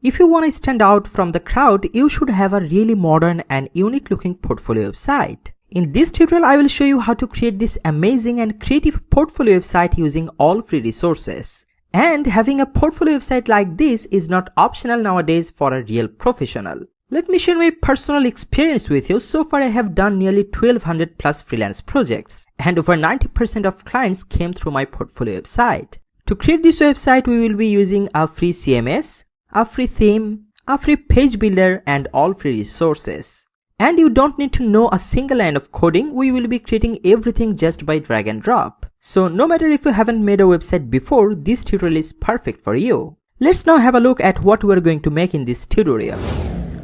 If you want to stand out from the crowd, you should have a really modern and unique looking portfolio website. In this tutorial, I will show you how to create this amazing and creative portfolio website using all free resources. And having a portfolio website like this is not optional nowadays for a real professional. Let me share my personal experience with you. So far I have done nearly 1200 plus freelance projects and over 90% of clients came through my portfolio website. To create this website, we will be using a free CMS, a free theme, a free page builder and all free resources. And you don't need to know a single line of coding. We will be creating everything just by drag and drop. So no matter if you haven't made a website before, this tutorial is perfect for you. Let's now have a look at what we're going to make in this tutorial.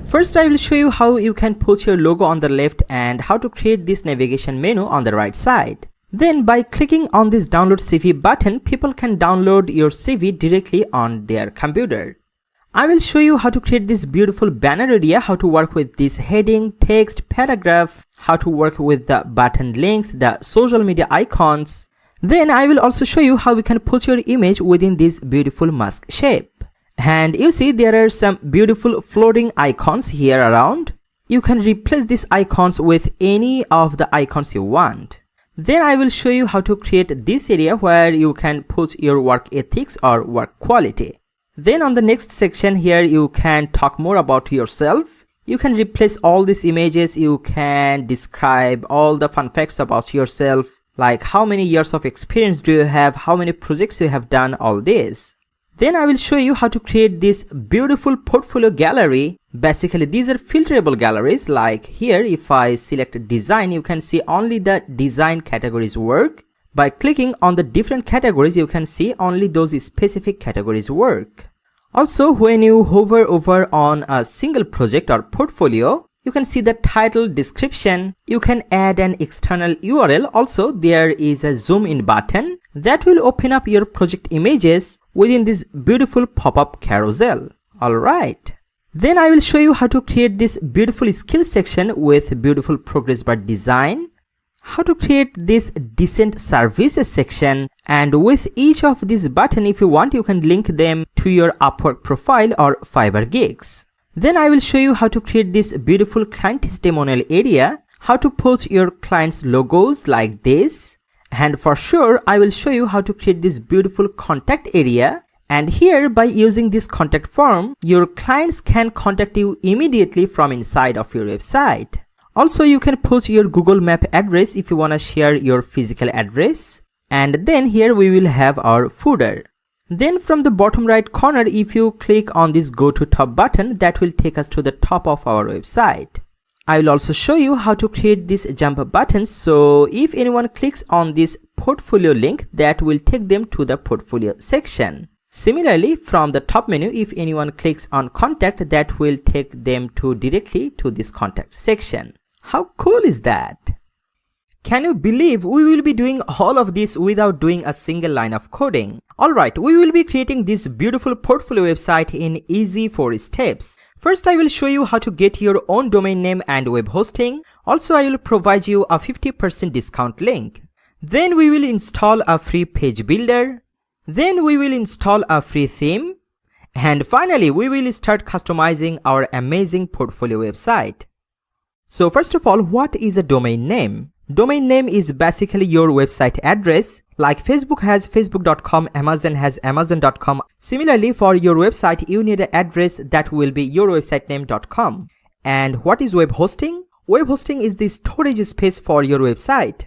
First, I will show you how you can put your logo on the left and how to create this navigation menu on the right side. Then by clicking on this download CV button, people can download your CV directly on their computer. I will show you how to create this beautiful banner area, how to work with this heading, text, paragraph, how to work with the button links, the social media icons. Then I will also show you how we can put your image within this beautiful mask shape. And you see there are some beautiful floating icons here around. You can replace these icons with any of the icons you want. Then I will show you how to create this area where you can put your work ethics or work quality. Then on the next section here, you can talk more about yourself. You can replace all these images. You can describe all the fun facts about yourself, like how many years of experience do you have, how many projects you have done, all this. Then I will show you how to create this beautiful portfolio gallery. Basically, these are filterable galleries. Like here, if I select design, you can see only the design categories work. By clicking on the different categories, you can see only those specific categories work. Also, when you hover over on a single project or portfolio, you can see the title, description. You can add an external URL. Also, there is a zoom in button that will open up your project images within this beautiful pop-up carousel. Alright. Then I will show you how to create this beautiful skills section with beautiful progress bar design, how to create this decent services section, and with each of these buttons, if you want, you can link them to your Upwork profile or Fiverr gigs. Then I will show you how to create this beautiful client testimonial area, how to put your clients' logos like this. And for sure, I will show you how to create this beautiful contact area. And here, by using this contact form, your clients can contact you immediately from inside of your website. Also, you can put your Google Map address if you want to share your physical address. And then here we will have our footer. Then from the bottom right corner, if you click on this go to top button, that will take us to the top of our website. I will also show you how to create this jump button. So if anyone clicks on this portfolio link, that will take them to the portfolio section. Similarly, from the top menu, if anyone clicks on contact, that will take them directly to this contact section. How cool is that? Can you believe we will be doing all of this without doing a single line of coding? Alright, we will be creating this beautiful portfolio website in easy 4 steps. First, I will show you how to get your own domain name and web hosting. Also, I will provide you a 50% discount link. Then we will install a free page builder. Then we will install a free theme. And finally, we will start customizing our amazing portfolio website. So first of all, what is a domain name? Domain name is basically your website address. Like Facebook has facebook.com, Amazon has amazon.com. Similarly, for your website, you need an address that will be your website name.com. And what is web hosting? Web hosting is the storage space for your website.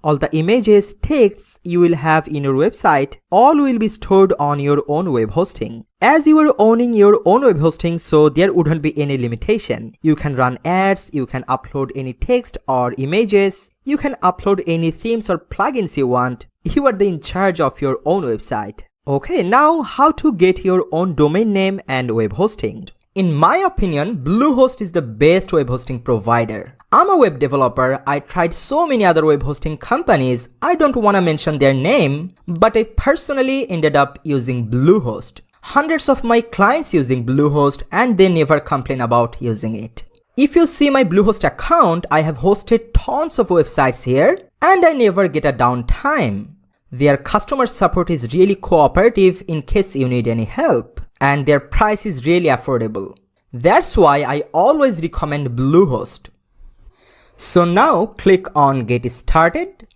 All the images, texts you will have in your website, all will be stored on your own web hosting. As you are owning your own web hosting, so there wouldn't be any limitation. You can run ads, you can upload any text or images, you can upload any themes or plugins you want. You are in charge of your own website. Okay, now how to get your own domain name and web hosting. In my opinion, Bluehost is the best web hosting provider. I'm a web developer. I tried so many other web hosting companies. I don't want to mention their name, but I personally ended up using Bluehost. Hundreds of my clients using Bluehost and they never complain about using it. If you see my Bluehost account, I have hosted tons of websites here and I never get a downtime. Their customer support is really cooperative in case you need any help. and their price is really affordable. That's why I always recommend Bluehost. So now click on Get Started.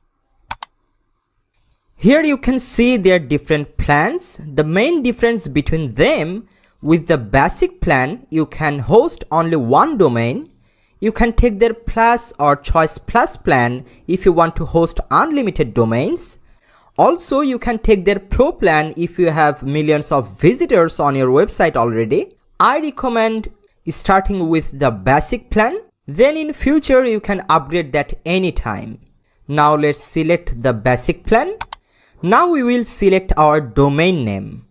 Here you can see their different plans. The main difference between them, with the basic plan, you can host only one domain. You can take their Plus or Choice Plus plan if you want to host unlimited domains. Also, you can take their Pro plan if you have millions of visitors on your website already. I recommend starting with the basic plan. Then in future, you can upgrade that anytime. Now let's select the basic plan. Now we will select our domain name.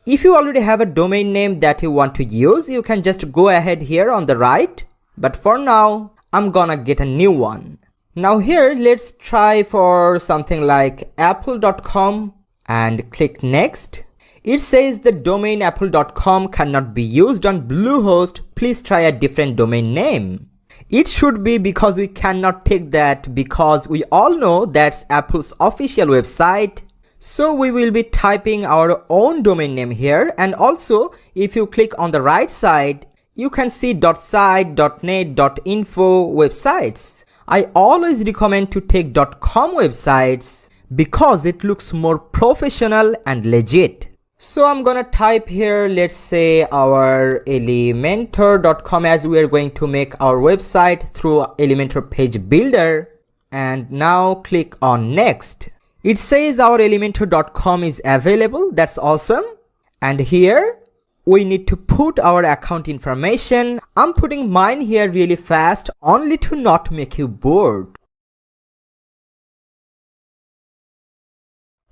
If you already have a domain name that you want to use, you can just go ahead here on the right. But for now, I'm gonna get a new one. Now here, let's try for something like apple.com and click next. It says the domain apple.com cannot be used on Bluehost. Please try a different domain name. It should be because we cannot take that because we all know that's Apple's official website. So we will be typing our own domain name here, and also if you click on the right side, you can see .site, .net, .info websites. I always recommend to take .com websites because it looks more professional and legit. So I'm gonna type here, let's say our elementor.com, as we are going to make our website through Elementor page builder. And now click on next. It says our elementor.com is available. That's awesome. And here we need to put our account information. I'm putting mine here really fast only to not make you bored.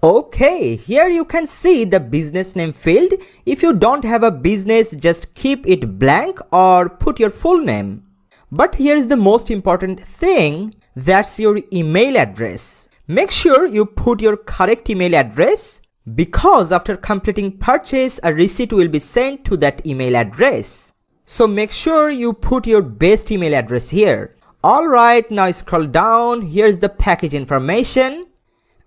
Okay, here you can see the business name field. If you don't have a business, just keep it blank or put your full name. But here's the most important thing, that's your email address. Make sure you put your correct email address because after completing purchase, a receipt will be sent to that email address. So make sure you put your best email address here. Alright, now scroll down. Here's the package information.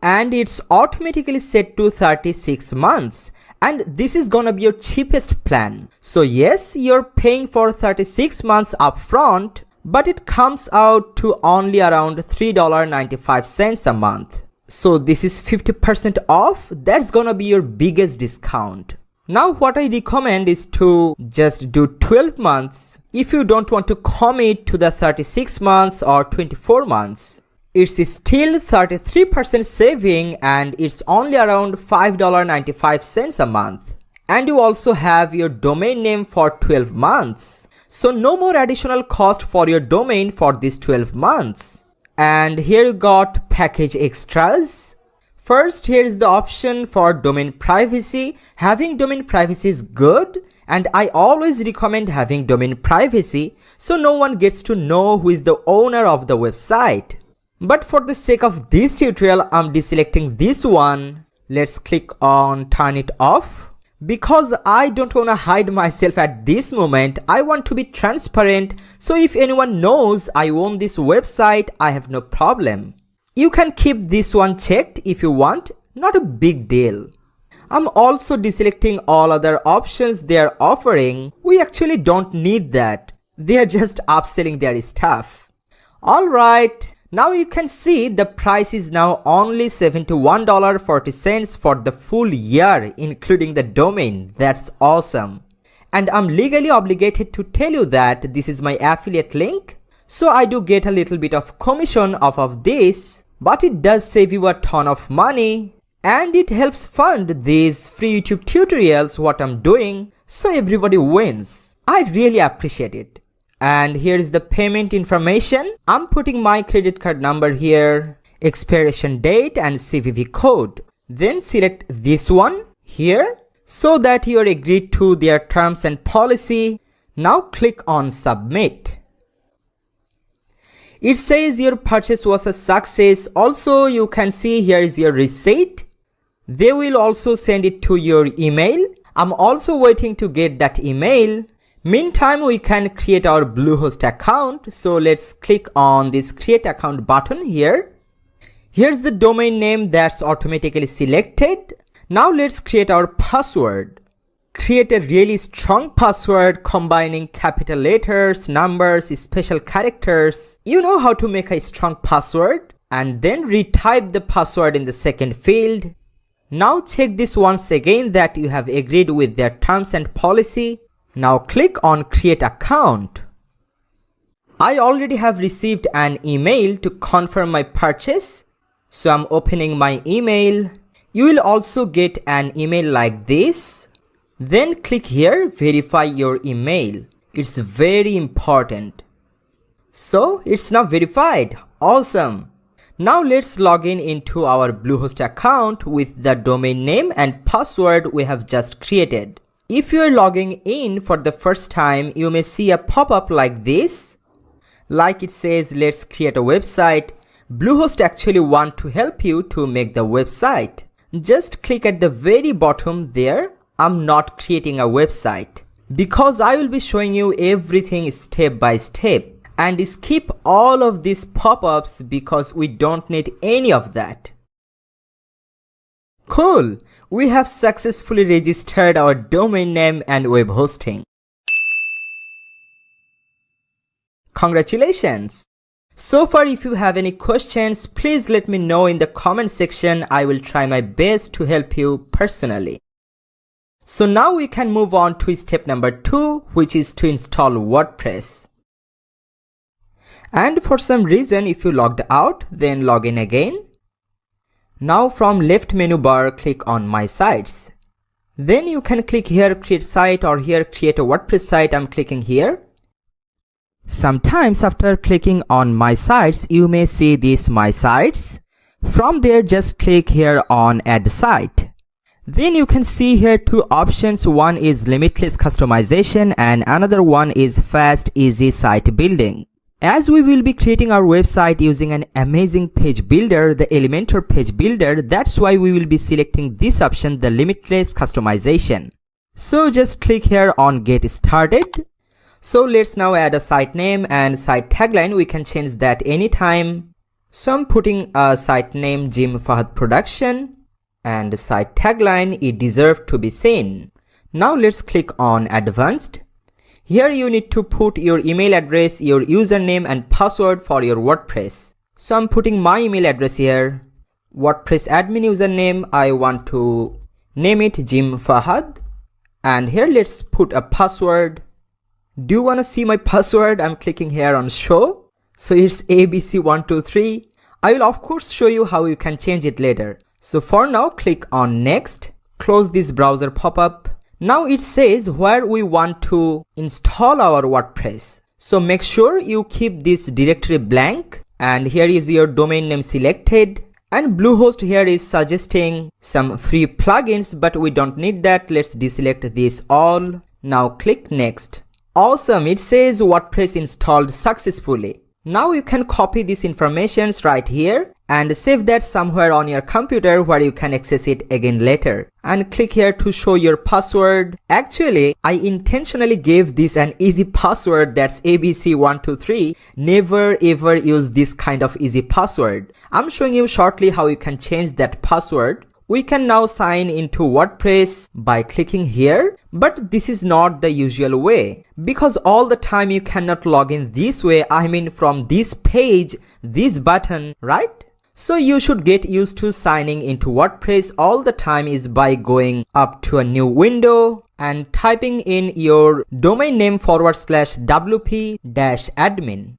And it's automatically set to 36 months. And this is gonna be your cheapest plan. So yes, you're paying for 36 months upfront, but it comes out to only around $3.95 a month. So this is 50% off. That's gonna be your biggest discount. Now what I recommend is to just do 12 months if you don't want to commit to the 36 months or 24 months. It's still 33% saving and it's only around $5.95 a month. And you also have your domain name for 12 months. So no more additional cost for your domain for these 12 months. And here you got package extras. First, here is the option for domain privacy. Having domain privacy is good, and I always recommend having domain privacy so no one gets to know who is the owner of the website. But for the sake of this tutorial, I'm deselecting this one. Let's click on turn it off. Because I don't want to hide myself at this moment, I want to be transparent, so if anyone knows I own this website, I have no problem. You can keep this one checked if you want, not a big deal. I'm also deselecting all other options they are offering. We actually don't need that. They are just upselling their stuff. Alright. Now you can see the price is now only $71.40 for the full year, including the domain. That's awesome. And I'm legally obligated to tell you that this is my affiliate link. So I do get a little bit of commission off of this, but it does save you a ton of money. And it helps fund these free YouTube tutorials, what I'm doing. So everybody wins. I really appreciate it. And here is the payment information. I'm putting my credit card number here, expiration date and CVV code. Then select this one here so that you are agreed to their terms and policy. Now click on submit. It says your purchase was a success. Also, you can see here is your receipt. They will also send it to your email. I'm also waiting to get that email. Meantime, we can create our Bluehost account. So let's click on this create account button here. Here's the domain name that's automatically selected. Now let's create our password. Create a really strong password combining capital letters, numbers, special characters. You know how to make a strong password. And then retype the password in the second field. Now check this once again that you have agreed with their terms and policy. Now click on create account. I already have received an email to confirm my purchase. So I'm opening my email. You will also get an email like this. Then click here, verify your email. It's very important. So it's now verified. Awesome. Now let's log in into our Bluehost account with the domain name and password we have just created. If you're logging in for the first time, you may see a pop-up like this. Like it says, let's create a website. Bluehost actually want to help you to make the website. Just click at the very bottom there. I'm not creating a website because I will be showing you everything step by step, and skip all of these pop-ups because we don't need any of that. Cool! We have successfully registered our domain name and web hosting. Congratulations! So far, if you have any questions, please let me know in the comment section. I will try my best to help you personally. So now we can move on to step number 2, which is to install WordPress. And for some reason, if you logged out, then log in again. Now from left menu bar, click on My Sites. Then you can click here Create Site or here Create a WordPress site. I'm clicking here. Sometimes after clicking on My Sites, you may see this My Sites. From there, just click here on Add Site. Then you can see here two options. One is limitless customization and another one is fast, easy site building. As we will be creating our website using an amazing page builder, the Elementor page builder, that's why we will be selecting this option, the limitless customization. So just click here on Get Started. So let's now add a site name and site tagline. We can change that anytime. So I'm putting a site name Jim Fahad Production. And site tagline, it deserves to be seen. Now let's click on Advanced. Here you need to put your email address, your username and password for your WordPress. So I'm putting my email address here. WordPress admin username, I want to name it Jim Fahad. And here let's put a password. Do you want to see my password? I'm clicking here on show. So it's ABC123. I will of course show you how you can change it later. So for now, click on Next, close this browser pop-up. Now it says where we want to install our WordPress. So make sure you keep this directory blank, and here is your domain name selected. And Bluehost here is suggesting some free plugins, but we don't need that. Let's deselect this all. Now click Next. Awesome, it says WordPress installed successfully. Now you can copy these informations right here and save that somewhere on your computer where you can access it again later. And click here to show your password. Actually, I intentionally gave this an easy password, that's ABC123. Never ever use this kind of easy password. I'm showing you shortly how you can change that password. We can now sign into WordPress by clicking here, but this is not the usual way because all the time you cannot log in this way. I mean from this page, this button, right? So you should get used to signing into WordPress all the time is by going up to a new window and typing in your domain name /wp-admin.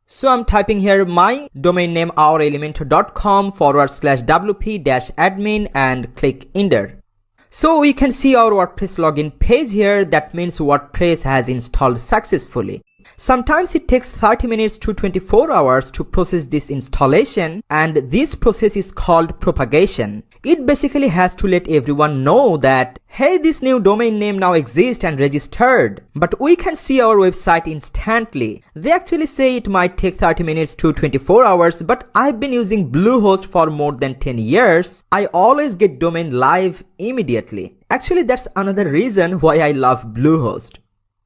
So I'm typing here my domain name ourelementor.com /wp-admin and click enter. So we can see our WordPress login page here. That means WordPress has installed successfully. Sometimes it takes 30 minutes to 24 hours to process this installation, and this process is called propagation. It basically has to let everyone know that, hey, this new domain name now exists and registered. But we can see our website instantly. They actually say it might take 30 minutes to 24 hours, but I've been using Bluehost for more than 10 years. I always get domain live immediately. Actually, that's another reason why I love Bluehost.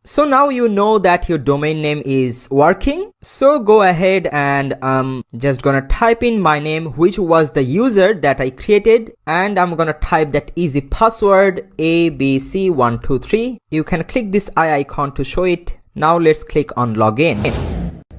So now you know that your domain name is working. So go ahead and I'm just gonna type in my name, which was the user that I created, and I'm gonna type that easy password ABC123. You can click this eye icon to show it. Now let's click on login.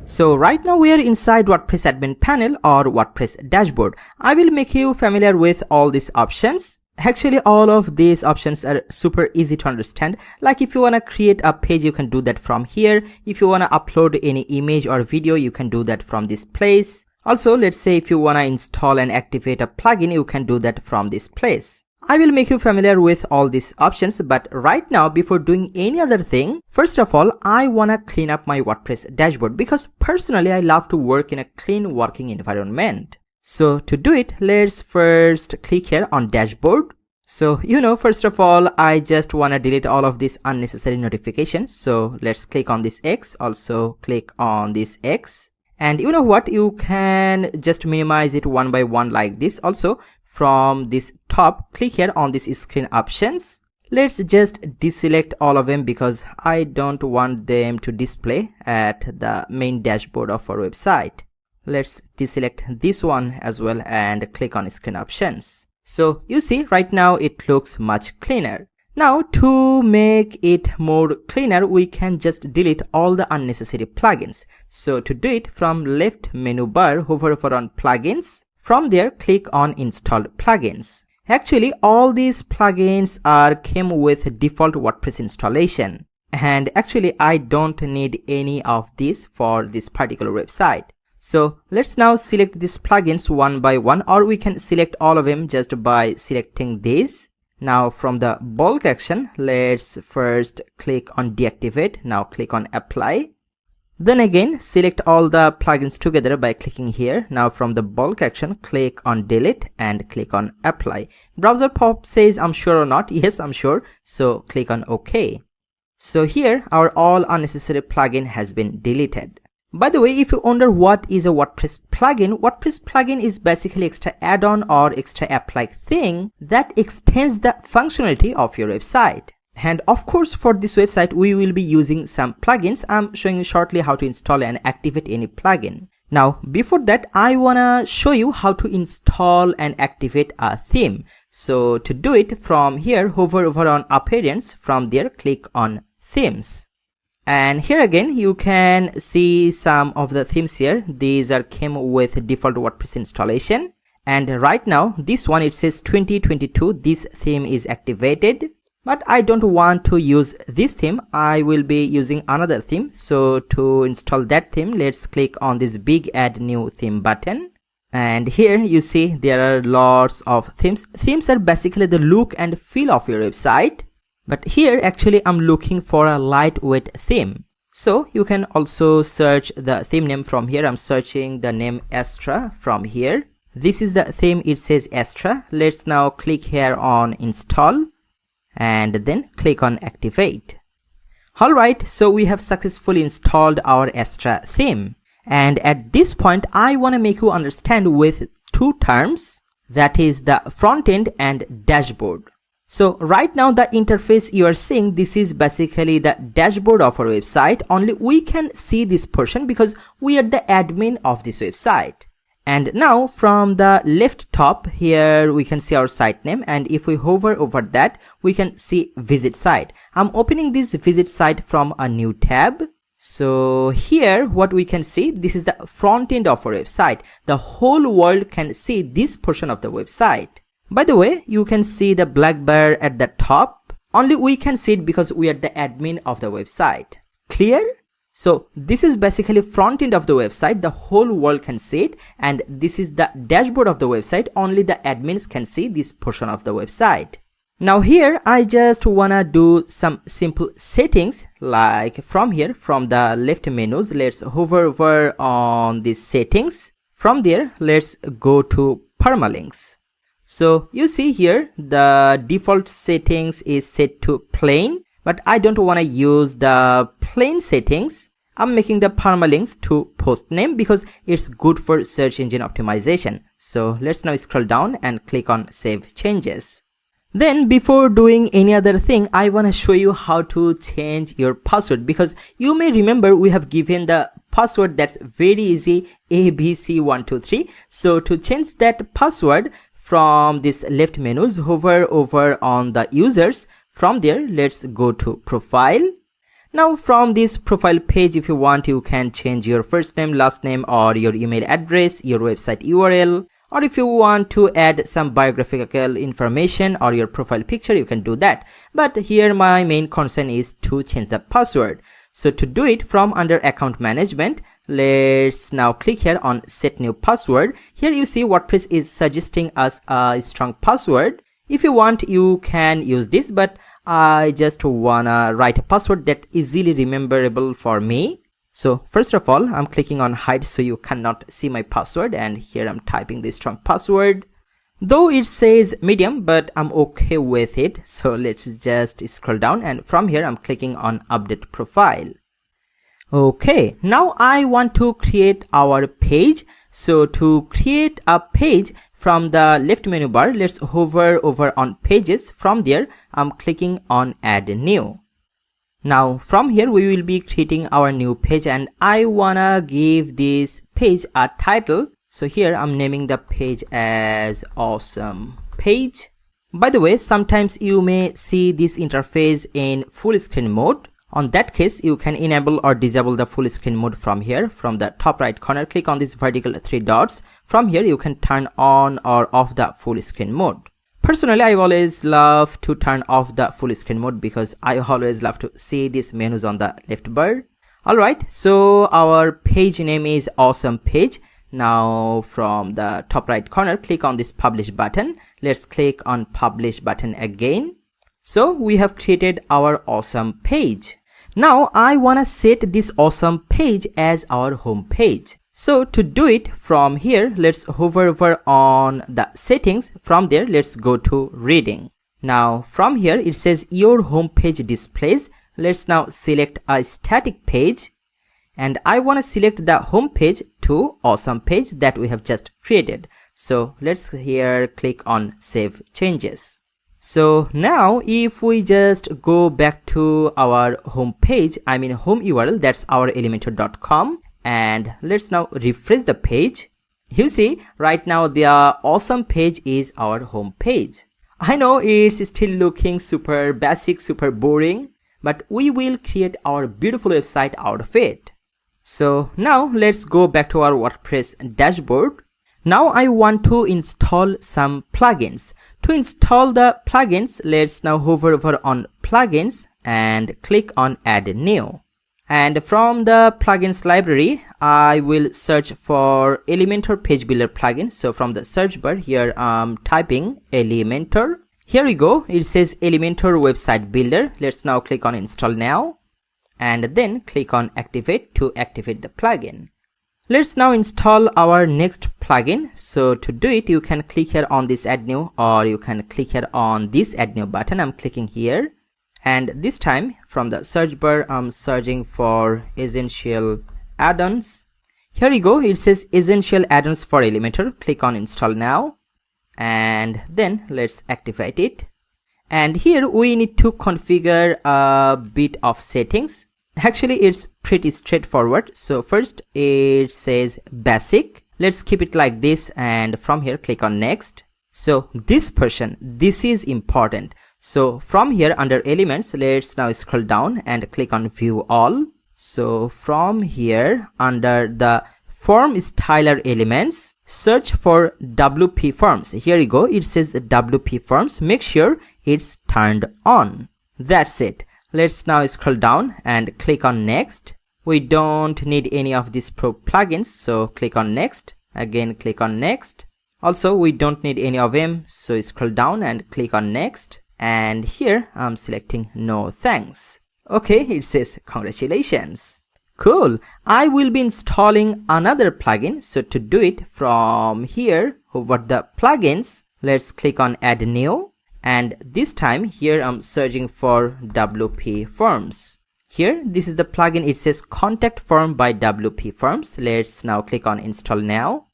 So right now we are inside WordPress admin panel or WordPress dashboard. I will make you familiar with all these options. Actually, all of these options are super easy to understand. Like if you want to create a page, you can do that from here. If you want to upload any image or video, you can do that from this place. Also, let's say if you want to install and activate a plugin, you can do that from this place. I will make you familiar with all these options, but right now, before doing any other thing, first of all, I want to clean up my WordPress dashboard because personally, I love to work in a clean working environment. So to do it, let's first click here on dashboard. So, first of all, I just want to delete all of these unnecessary notifications. So let's click on this X, also click on this X. And you know what? You can just minimize it one by one like this. Also from this top, click here on this screen options. Let's just deselect all of them because I don't want them to display at the main dashboard of our website. Let's deselect this one as well and click on screen options. So you see right now it looks much cleaner. Now to make it more cleaner, we can just delete all the unnecessary plugins. So to do it, from left menu bar, hover over on plugins. From there, click on installed plugins. Actually, all these plugins came with default WordPress installation. And actually, I don't need any of these for this particular website. So let's now select these plugins one by one, or we can select all of them just by selecting these. Now from the bulk action, let's first click on deactivate. Now click on apply. Then again, select all the plugins together by clicking here. Now from the bulk action, click on delete and click on apply. Browser pop says I'm sure or not. Yes, I'm sure. So click on OK. So here our all unnecessary plugin has been deleted. By the way, if you wonder what is a WordPress plugin is basically extra add-on or extra app-like thing that extends the functionality of your website. And of course, for this website, we will be using some plugins. I'm showing you shortly how to install and activate any plugin. Now, before that, I wanna show you how to install and activate a theme. So to do it, from here, hover over on Appearance. From there, click on Themes. And here again, you can see some of the themes here. These came with default WordPress installation. And right now, this one, it says 2022. This theme is activated. But I don't want to use this theme. I will be using another theme. So to install that theme, let's click on this big Add New Theme button. And here you see there are lots of themes. Themes are basically the look and feel of your website. But here actually I'm looking for a lightweight theme. So you can also search the theme name from here. I'm searching the name Astra from here. This is the theme, it says Astra. Let's now click here on install and then click on activate. Alright, so we have successfully installed our Astra theme. And at this point, I want to make you understand with two terms, that is the front end and dashboard. So right now the interface you are seeing, this is basically the dashboard of our website. Only we can see this portion because we are the admin of this website. And now from the left top here, we can see our site name. And if we hover over that, we can see visit site. I'm opening this visit site from a new tab. So here what we can see, this is the front end of our website. The whole world can see this portion of the website. By the way, you can see the black bar at the top. Only we can see it because we are the admin of the website. Clear? So this is basically front end of the website. The whole world can see it. And this is the dashboard of the website. Only the admins can see this portion of the website. Now here, I just wanna do some simple settings. Like from here, from the left menus, let's hover over on these settings. From there, let's go to permalinks. So you see here, the default settings is set to plain, but I don't want to use the plain settings. I'm making the permalinks to post name because it's good for search engine optimization. So let's now scroll down and click on save changes. Then before doing any other thing, I want to show you how to change your password, because you may remember we have given the password that's very easy, ABC123. So to change that password, from this left menus, hover over on the users. From there, let's go to profile. Now from this profile page, if you want, you can change your first name, last name, or your email address, your website URL, or if you want to add some biographical information or your profile picture, you can do that. But here my main concern is to change the password. So to do it, from under account management, let's now click here on set new password. Here you see WordPress is suggesting us a strong password. If you want, you can use this, but I just wanna write a password that easily rememberable for me. So first of all, I'm clicking on hide so you cannot see my password, and here I'm typing the strong password. Though it says medium, but I'm okay with it. So let's just scroll down, and from here I'm clicking on update profile. Okay, now I want to create our page. So to create a page, from the left menu bar, let's hover over on pages. From there, I'm clicking on add new. Now from here we will be creating our new page, and I wanna give this page a title. So here I'm naming the page as awesome page. By the way, sometimes you may see this interface in full screen mode. On that case, you can enable or disable the full screen mode from here. From the top right corner, click on this vertical 3 dots. From here you can turn on or off the full screen mode. Personally, I always love to turn off the full screen mode because I always love to see these menus on the left bar. Alright, so our page name is awesome page. Now from the top right corner, click on this publish button. Let's click on publish button again. So we have created our awesome page. Now I wanna set this awesome page as our home page. So to do it, from here, let's hover over on the settings. From there, let's go to reading. Now from here, it says your home page displays. Let's now select a static page, and I want to select the home page to awesome page that we have just created. So let's here click on save changes. So now if we just go back to our home page, I mean home URL, that's our elementor.com, and let's now refresh the page. You see right now the awesome page is our home page. I know it's still looking super basic, super boring, but we will create our beautiful website out of it. So now let's go back to our WordPress dashboard. Now I want to install some plugins. To install the plugins, let's now hover over on plugins and click on add new. And from the plugins library, I will search for Elementor page builder plugin. So from the search bar here, I'm typing Elementor. Here we go. It says Elementor website builder. Let's now click on install now, and then click on activate to activate the plugin. Let's now install our next plugin. So to do it, you can click here on this add new, or you can click here on this add new button. I'm clicking here, and this time from the search bar, I'm searching for essential add-ons. Here we go. It says essential add-ons for Elementor. Click on install now, and then let's activate it. And here we need to configure a bit of settings. Actually, it's pretty straightforward. So first it says basic. Let's keep it like this, and from here click on next. So this portion, this is important. So from here under elements, let's now scroll down and click on view all. So from here under the form styler elements, search for WP forms. Here you go. It says WP forms. Make sure it's turned on. That's it. Let's now scroll down and click on next. We don't need any of these pro plugins, so click on next. Again, click on next. Also, we don't need any of them, so scroll down and click on next. And here I'm selecting no thanks. Okay, it says congratulations. Cool. I will be installing another plugin. So to do it, from here over the plugins, let's click on add new. And this time here I'm searching for WP forms. Here, this is the plugin. It says contact form by WP forms. Let's now click on install now,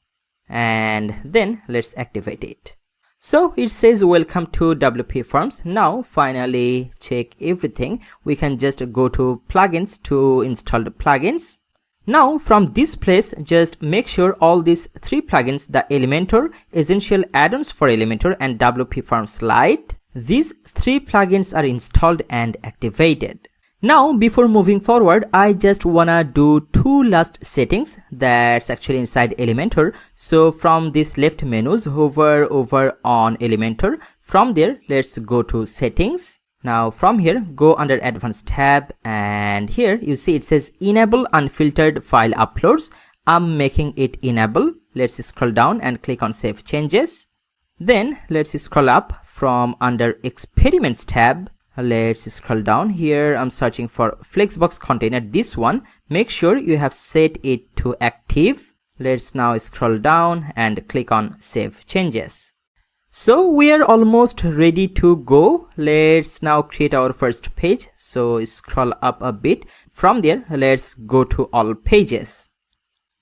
and then let's activate it. So it says welcome to WP Forms. Now finally check everything. We can just go to plugins to install the plugins. Now from this place, just make sure all these 3 plugins, the Elementor, Essential Add-ons for Elementor and WP Forms Lite, these 3 plugins are installed and activated. Now before moving forward, I just wanna do 2 last settings that's actually inside Elementor. So from this left menus, hover over on Elementor. From there, let's go to settings. Now from here, go under advanced tab, and here you see it says enable unfiltered file uploads. I'm making it enable. Let's scroll down and click on save changes. Then let's scroll up from under experiments tab. Let's scroll down. Here I'm searching for Flexbox container, this one. Make sure you have set it to active. Let's now scroll down and click on save changes. So we are almost ready to go. Let's now create our first page. So scroll up a bit. From there, let's go to all pages.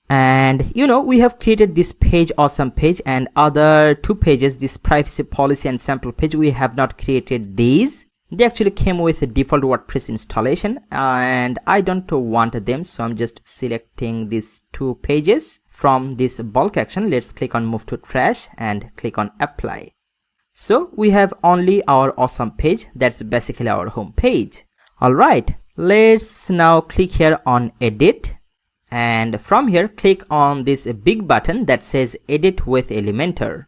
And we have created this page, awesome page, and other 2 pages, this privacy policy and sample page, we have not created these. They actually came with a default WordPress installation and I don't want them, so I'm just selecting these 2 pages. From this bulk action, let's click on move to trash and click on apply. So we have only our awesome page, that's basically our home page. Alright, let's now click here on edit, and from here click on this big button that says edit with Elementor.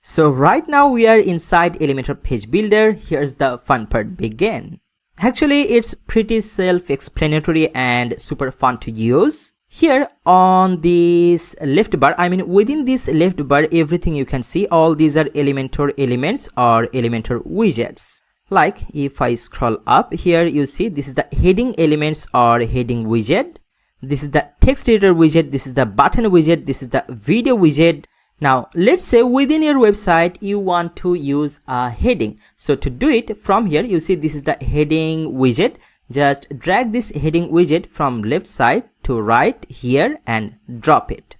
So right now we are inside Elementor page builder. Here's the fun part begin. Actually it's pretty self-explanatory and super fun to use. Here on this left bar, within this left bar, everything you can see, all these are Elementor elements or Elementor widgets. Like if I scroll up here, you see this is the heading elements or heading widget. This is the text editor widget. This is the button widget. This is the video widget. Now let's say within your website you want to use a heading. So to do it, from here you see this is the heading widget. Just drag this heading widget from left side to right here and drop it.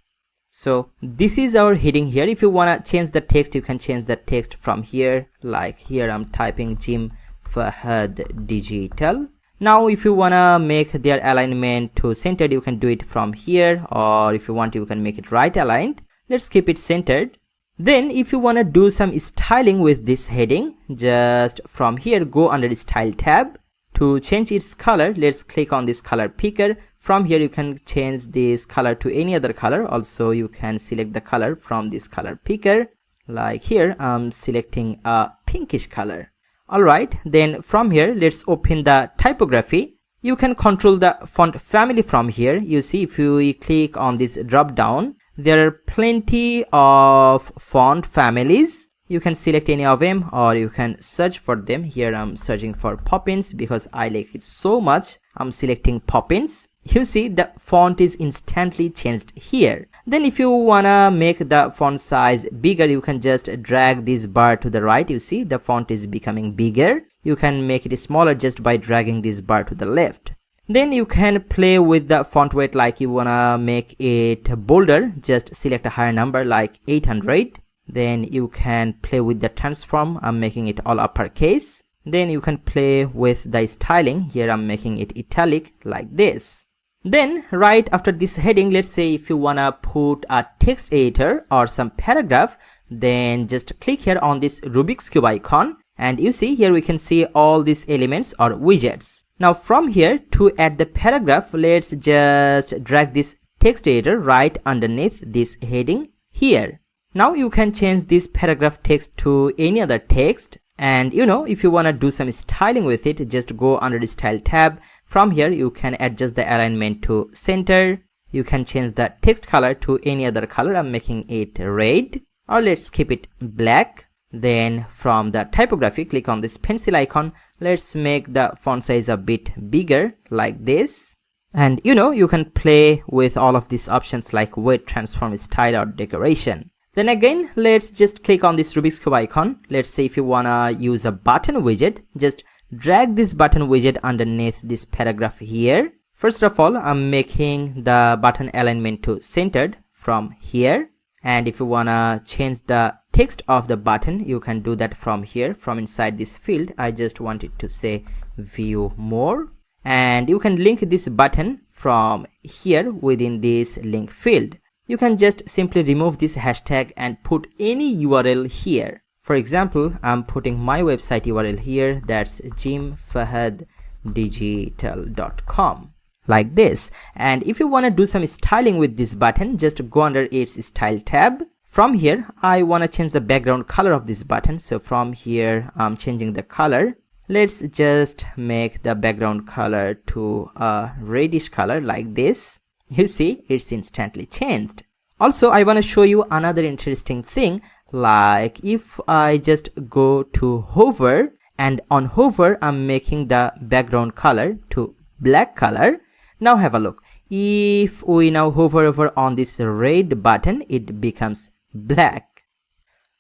So this is our heading here. If you wanna change the text, you can change the text from here. Like here I'm typing Jim Fahad Digital. Now if you wanna make their alignment to centered, you can do it from here, or if you want you can make it right aligned. Let's keep it centered. Then if you want to do some styling with this heading, just from here go under style tab. To change its color, let's click on this color picker. From here you can change this color to any other color. Also you can select the color from this color picker. Like here I'm selecting a pinkish color. Alright, then from here let's open the typography. You can control the font family from here. You see if you click on this drop down, there are plenty of font families. You can select any of them or you can search for them. Here I'm searching for Poppins because I like it so much. I'm selecting Poppins. You see the font is instantly changed here. Then if you wanna make the font size bigger, you can just drag this bar to the right. You see the font is becoming bigger. You can make it smaller just by dragging this bar to the left. Then you can play with the font weight, like you wanna make it bolder, just select a higher number like 800. Then you can play with the transform. I'm making it all uppercase. Then you can play with the styling. Here I'm making it italic like this. Then right after this heading, let's say if you wanna put a text editor or some paragraph, then just click here on this Rubik's Cube icon. And you see here we can see all these elements or widgets. Now from here to add the paragraph, let's just drag this text editor right underneath this heading here. Now you can change this paragraph text to any other text. And if you want to do some styling with it, just go under the style tab. From here you can adjust the alignment to center. You can change the text color to any other color. I'm making it red, or let's keep it black. Then from the typography, click on this pencil icon. Let's make the font size a bit bigger like this. And you can play with all of these options like weight, transform, style, or decoration. Then again, let's just click on this Rubik's Cube icon. Let's say if you wanna use a button widget, just drag this button widget underneath this paragraph here. First of all, I'm making the button alignment to centered from here. And if you wanna change the text of the button, you can do that from here, from inside this field. I just want it to say view more, and you can link this button from here within this link field. You can just simply remove this hashtag and put any URL here. For example, I'm putting my website URL here, that's jimfahaddigital.com, like this. And if you want to do some styling with this button, just go under its style tab. From here, I want to change the background color of this button. So from here, I'm changing the color. Let's just make the background color to a reddish color like this. You see, it's instantly changed. Also, I want to show you another interesting thing. Like if I just go to hover, and on hover I'm making the background color to black color. Now have a look. If we now hover over on this red button, it becomes black.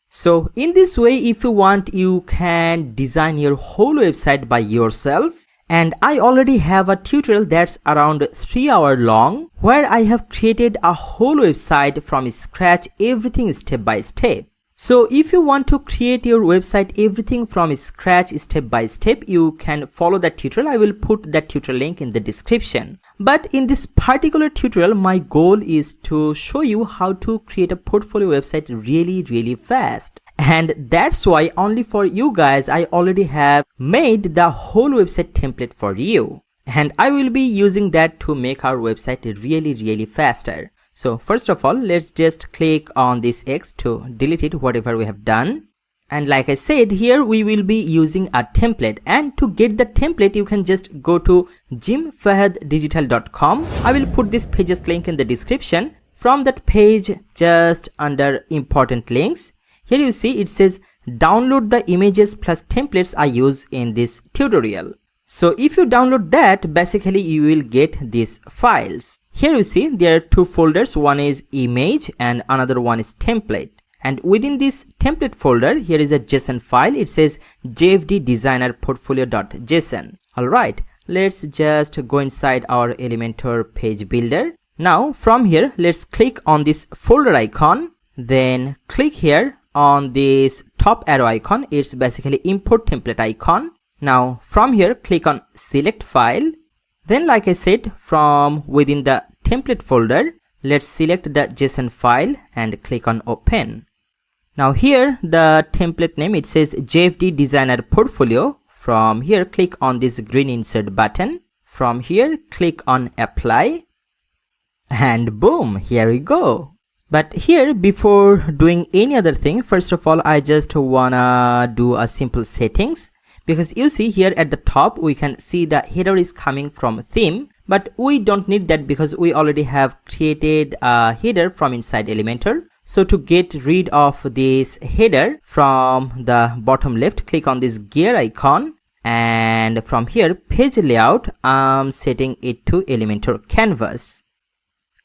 So in this way, if you want, you can design your whole website by yourself. And I already have a tutorial that's around 3 hours long, where I have created a whole website from scratch, everything step by step. So if you want to create your website everything from scratch step by step, you can follow that tutorial. I will put that tutorial link in the description. But in this particular tutorial, my goal is to show you how to create a portfolio website really fast. And that's why only for you guys, I already have made the whole website template for you. And I will be using that to make our website really faster. So first of all, let's just click on this X to delete it, whatever we have done. And like I said, here we will be using a template. And to get the template, you can just go to jimfahaddigital.com. I will put this page's link in the description. From that page, just under important links, here you see it says download the images plus templates I use in this tutorial. So if you download that, basically you will get these files. Here you see there are two folders, one is image and another one is template. And within this template folder, here is a JSON file. It says JFD designer portfolio.json. Alright, let's just go inside our Elementor page builder. Now from here, let's click on this folder icon, then click here on this top arrow icon. It's basically import template icon. Now from here, click on select file. Then like I said, from within the template folder, let's select the JSON file and click on open. Now here the template name, it says JFD designer portfolio. From here, click on this green insert button. From here, click on apply, and boom, here we go. But here, before doing any other thing, first of all, I just wanna do a simple settings. Because you see here at the top, we can see the header is coming from theme, but we don't need that because we already have created a header from inside Elementor. So to get rid of this header, from the bottom left, click on this gear icon, and from here, page layout, I'm setting it to Elementor canvas.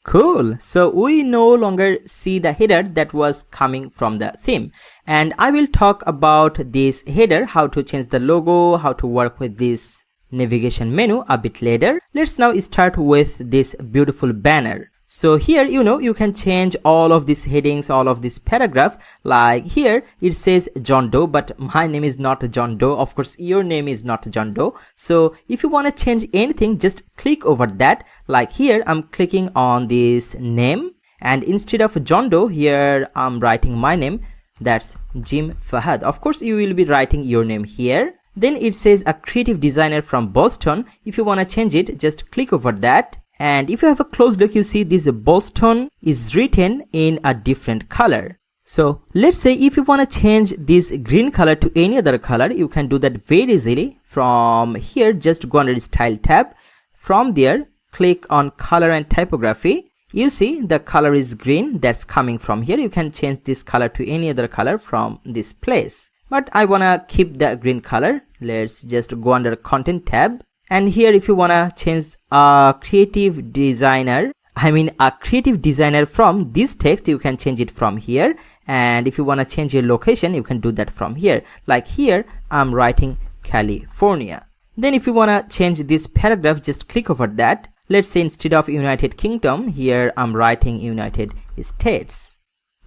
Cool. So we no longer see the header that was coming from the theme. And I will talk about this header, how to change the logo, how to work with this navigation menu a bit later. Let's now start with this beautiful banner. So here, you can change all of these headings, all of this paragraph. Like here, it says John Doe, but my name is not John Doe. Of course, your name is not John Doe. So if you want to change anything, just click over that. Like here, I'm clicking on this name, and instead of John Doe, here I'm writing my name. That's Jim Fahad. Of course, you will be writing your name here. Then it says a creative designer from Boston. If you want to change it, just click over that. And if you have a close look, you see this Boston is written in a different color. So let's say if you want to change this green color to any other color, you can do that very easily. From here, just go under style tab. From there, click on color and typography. You see the color is green, that's coming from here. You can change this color to any other color from this place. But I want to keep the green color. Let's just go under content tab. And here, if you want to change a creative designer from this text, you can change it from here. And if you want to change your location, you can do that from here. Like here, I'm writing California. Then if you want to change this paragraph, just click over that. Let's say instead of United Kingdom, here I'm writing United States.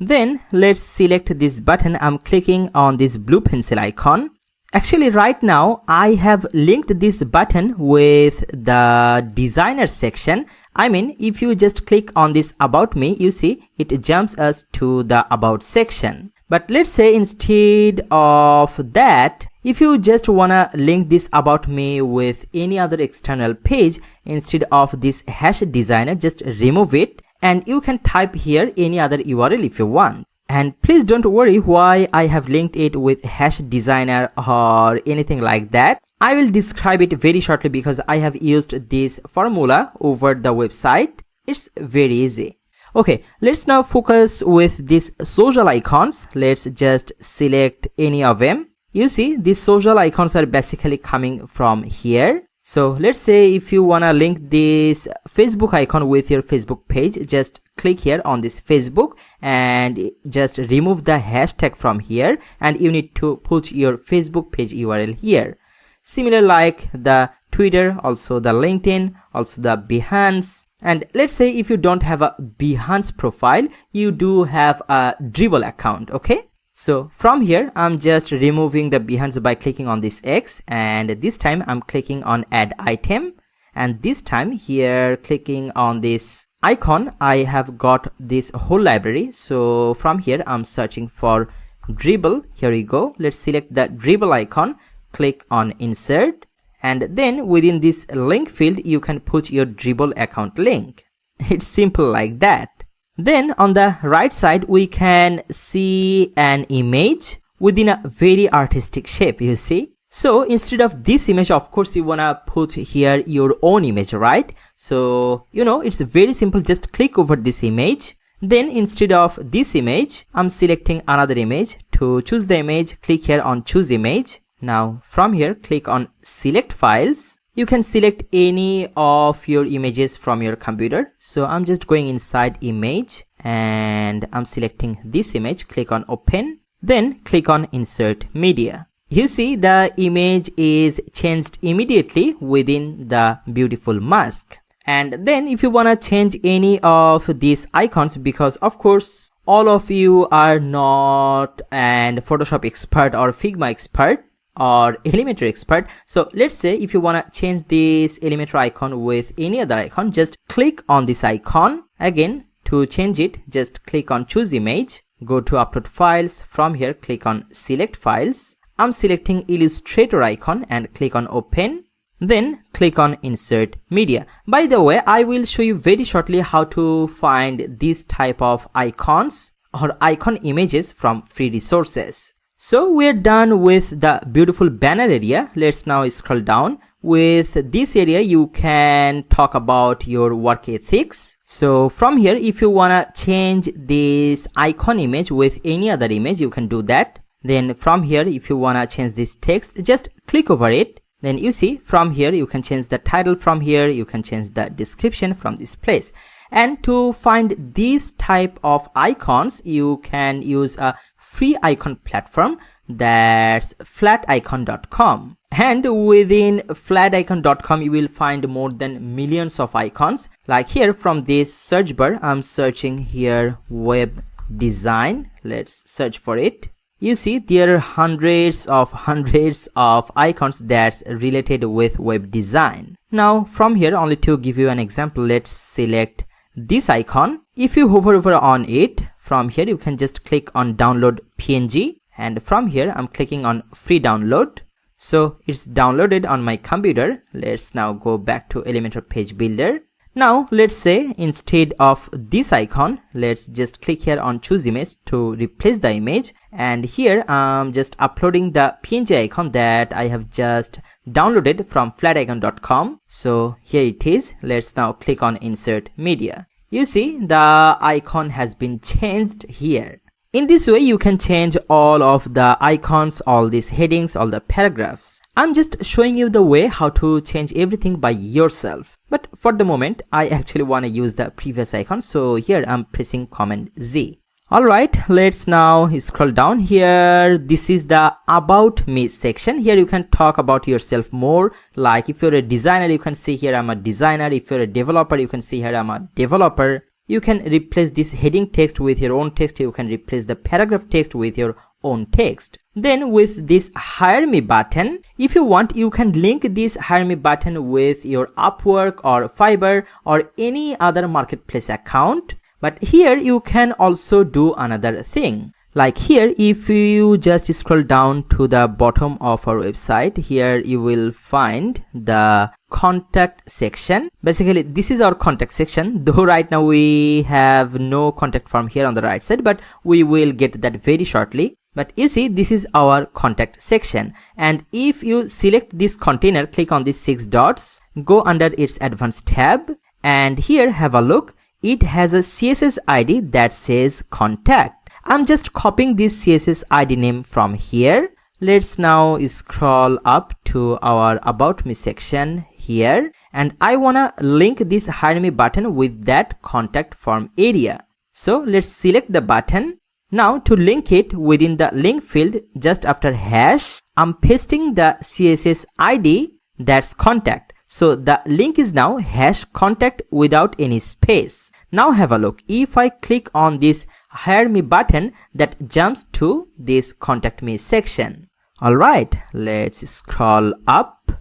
Then let's select this button. I'm clicking on this blue pencil icon. Actually, right now I have linked this button with the designer section. I mean, if you just click on this about me, you see it jumps us to the about section. But let's say instead of that, if you just wanna link this about me with any other external page, instead of this hash designer, just remove it and you can type here any other URL if you want. And please don't worry why I have linked it with hash designer or anything like that. I will describe it very shortly because I have used this formula over the website. It's very easy. Okay, let's now focus with these social icons. Let's just select any of them. You see, these social icons are basically coming from here. So let's say if you wanna link this Facebook icon with your Facebook page, just click here on this Facebook and just remove the hashtag from here, and you need to put your Facebook page URL here. Similar like the Twitter, also the LinkedIn, also the Behance. And let's say if you don't have a Behance profile, you do have a Dribbble account, okay? So from here, I'm just removing the Behance by clicking on this X, and this time I'm clicking on add item, and this time here clicking on this icon, I have got this whole library. So from here, I'm searching for Dribbble. Here we go. Let's select the Dribbble icon, click on insert, and then within this link field, you can put your Dribbble account link. It's simple like that. Then on the right side, we can see an image within a very artistic shape, you see. So instead of this image, of course, you wanna put here your own image, right? So, you know, it's very simple. Just click over this image. Then instead of this image, I'm selecting another image. To choose the image, click here on choose image. Now from here, click on select files. You can select any of your images from your computer. So I'm just going inside image and I'm selecting this image, click on open, then click on insert media. You see the image is changed immediately within the beautiful mask. And then if you want to change any of these icons, because of course all of you are not an Photoshop expert or Figma expert or Elementor expert. So let's say if you want to change this Elementor icon with any other icon, just click on this icon. Again, to change it, just click on choose image, go to upload files. From here, click on select files. I'm selecting Illustrator icon and click on open, then click on insert media. By the way, I will show you very shortly how to find this type of icons or icon images from free resources. So we're done with the beautiful banner area. Let's now scroll down. With this area, you can talk about your work ethics. So from here, if you wanna change this icon image with any other image, you can do that. Then from here, if you wanna change this text, just click over it. Then you see from here, you can change the title from here. You can change the description from this place. And to find these type of icons, you can use a free icon platform, that's flaticon.com. And within flaticon.com, you will find more than millions of icons. Like here from this search bar, I'm searching here web design. Let's search for it. You see there are hundreds of icons that's related with web design. Now from here, only to give you an example, let's select this icon. If you hover over on it, from here you can just click on download PNG, and from here I'm clicking on free download. So it's downloaded on my computer. Let's now go back to Elementor page builder. Now let's say instead of this icon, let's just click here on choose image to replace the image, and here I'm just uploading the PNG icon that I have just downloaded from flaticon.com. So here it is. Let's now click on insert media. You see the icon has been changed here. In this way, you can change all of the icons, all these headings, all the paragraphs. I'm just showing you the way how to change everything by yourself. But for the moment, I actually want to use the previous icon. So here I'm pressing Command Z. Alright, let's now scroll down here. This is the About Me section. Here you can talk about yourself more. Like if you're a designer, you can see here I'm a designer. If you're a developer, you can see here I'm a developer. You can replace this heading text with your own text. You can replace the paragraph text with your own text. Then with this Hire Me button, if you want, you can link this Hire Me button with your Upwork or Fiverr or any other marketplace account. But here you can also do another thing. Like here, if you just scroll down to the bottom of our website, here you will find the contact section. Basically, this is our contact section, though right now we have no contact form here on the right side, but we will get that very shortly. But you see, this is our contact section. And if you select this container, click on these 6 dots, go under its advanced tab, and here have a look. It has a CSS ID that says contact. I'm just copying this CSS ID name from here. Let's now scroll up to our About Me section here, and I wanna link this Hire Me button with that contact form area. So let's select the button. Now to link it, within the link field just after hash, I'm pasting the CSS ID that's contact. So the link is now hash contact without any space. Now have a look. If I click on this Hire Me button, that jumps to this Contact Me section. Alright, let's scroll up.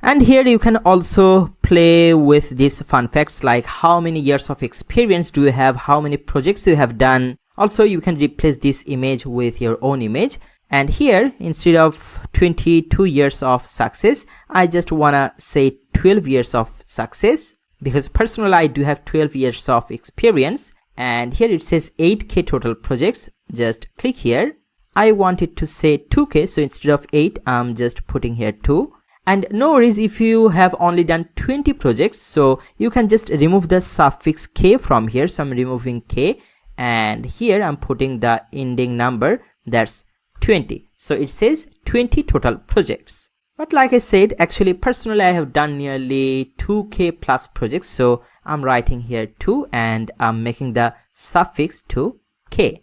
And here you can also play with these fun facts like how many years of experience do you have, how many projects you have done. Also, you can replace this image with your own image. And here, instead of 22 years of success, I just wanna say 12 years of success, because personally I do have 12 years of experience. And here it says 8k total projects. Just click here. I want it to say 2k, so instead of 8, I'm just putting here 2. And no worries if you have only done 20 projects, so you can just remove the suffix k from here. So I'm removing k, and here I'm putting the ending number, that's 20. So it says 20 total projects. But like I said, actually personally I have done nearly 2k plus projects, so I'm writing here 2 and I'm making the suffix to k.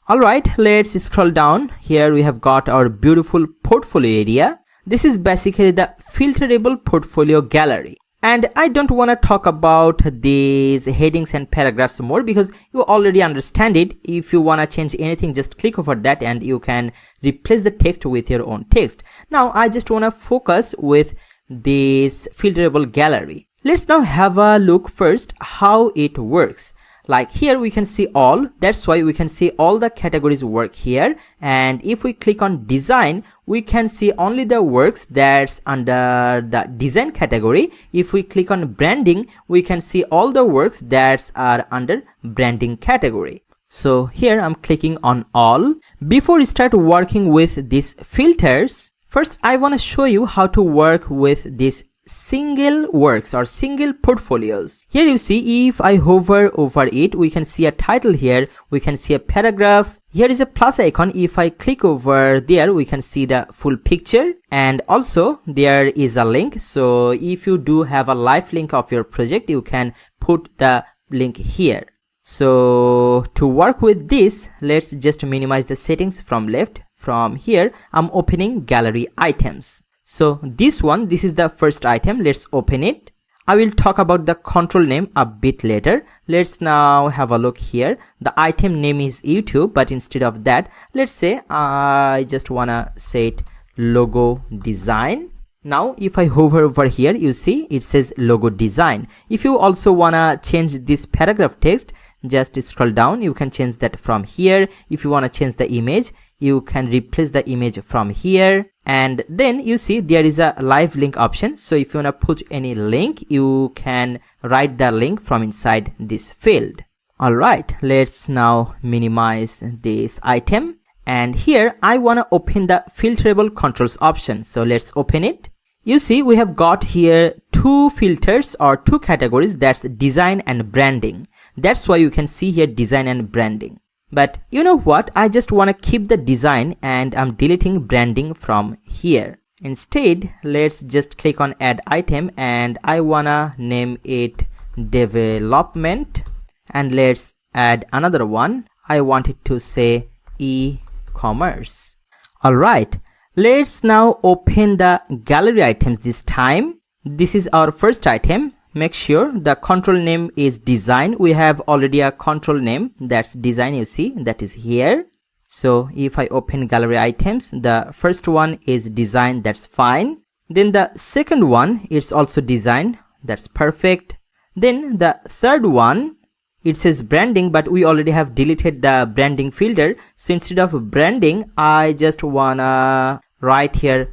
Alright, let's scroll down. Here we have got our beautiful portfolio area. This is basically the filterable portfolio gallery. And I don't want to talk about these headings and paragraphs more because you already understand it. If you want to change anything, just click over that and you can replace the text with your own text. Now I just want to focus with this filterable gallery. Let's now have a look first how it works. Like here we can see all, that's why we can see all the categories work here. And if we click on design, we can see only the works that's under the design category. If we click on branding, we can see all the works that are under branding category. So here I'm clicking on all. Before we start working with these filters, first I want to show you how to work with this single works or single portfolios. Here you see, if I hover over it, we can see a title here, we can see a paragraph. Here is a plus icon. If I click over there, we can see the full picture, and also there is a link. So if you do have a live link of your project, you can put the link here. So to work with this, let's just minimize the settings from left. From here, I'm opening gallery items. So this is the first item. Let's open it. I will talk about the control name a bit later. Let's now have a look here. The item name is YouTube, but instead of that, let's say I just wanna say it logo design. Now if I hover over here, you see it says logo design. If you also wanna change this paragraph text, just scroll down. You can change that from here. If you wanna change the image, you can replace the image from here. And then you see there is a live link option. So if you want to put any link, you can write the link from inside this field. Alright, let's now minimize this item. And here I want to open the filterable controls option. So let's open it. You see we have got here two filters or two categories, that's design and branding. That's why you can see here design and branding. But you know what, I just want to keep the design and I'm deleting branding from here. Instead, let's just click on add item and I wanna name it development, and let's add another one. I want it to say e-commerce. Alright, let's now open the gallery items this time. This is our first item. make sure the control name is design. We have already a control name, that's design, you see, that is here. So if I open gallery items, the first one is design, that's fine. Then the second one, it's also design, that's perfect. Then the third one, it says branding, but we already have deleted the branding filter. So instead of branding, I just wanna write here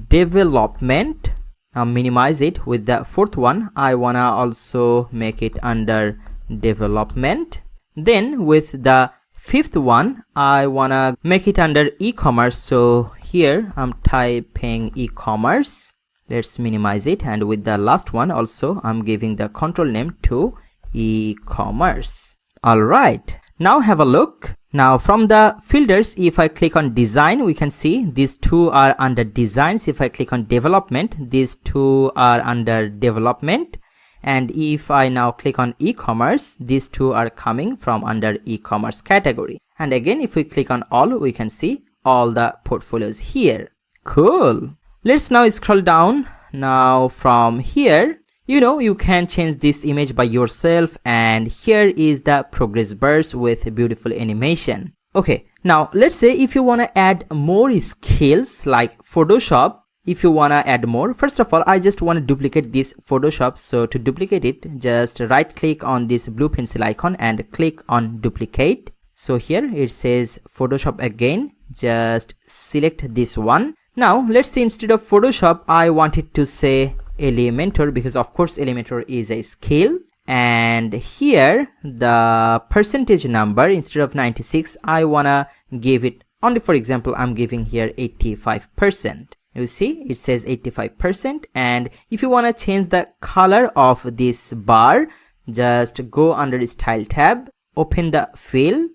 development. Now minimize it. With the fourth one, I wanna also make it under development. Then with the fifth one, I wanna make it under e-commerce. So here I'm typing e-commerce. Let's minimize it. And with the last one also, I'm giving the control name to e-commerce. Alright, now have a look. Now from the filters, if I click on design, we can see these two are under designs. If I click on development, these two are under development. And if I now click on e-commerce, these two are coming from under e-commerce category. And again, if we click on all, we can see all the portfolios here. Cool. Let's now scroll down. Now from here, you can change this image by yourself, and here is the progress bars with beautiful animation. Okay, now let's say if you want to add more skills like Photoshop, if you want to add more, first of all, I just want to duplicate this Photoshop. So to duplicate it, just right click on this blue pencil icon and click on duplicate. So here it says Photoshop again, just select this one. Now let's say instead of Photoshop, I want it to say Elementor, because of course Elementor is a skill. And here the percentage number, instead of 96, I wanna give it only, for example, I'm giving here 85%. You see it says 85%. And if you want to change the color of this bar, just go under style tab, open the fill,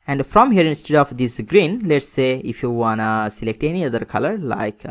and from here instead of this green, let's say if you want to select any other color like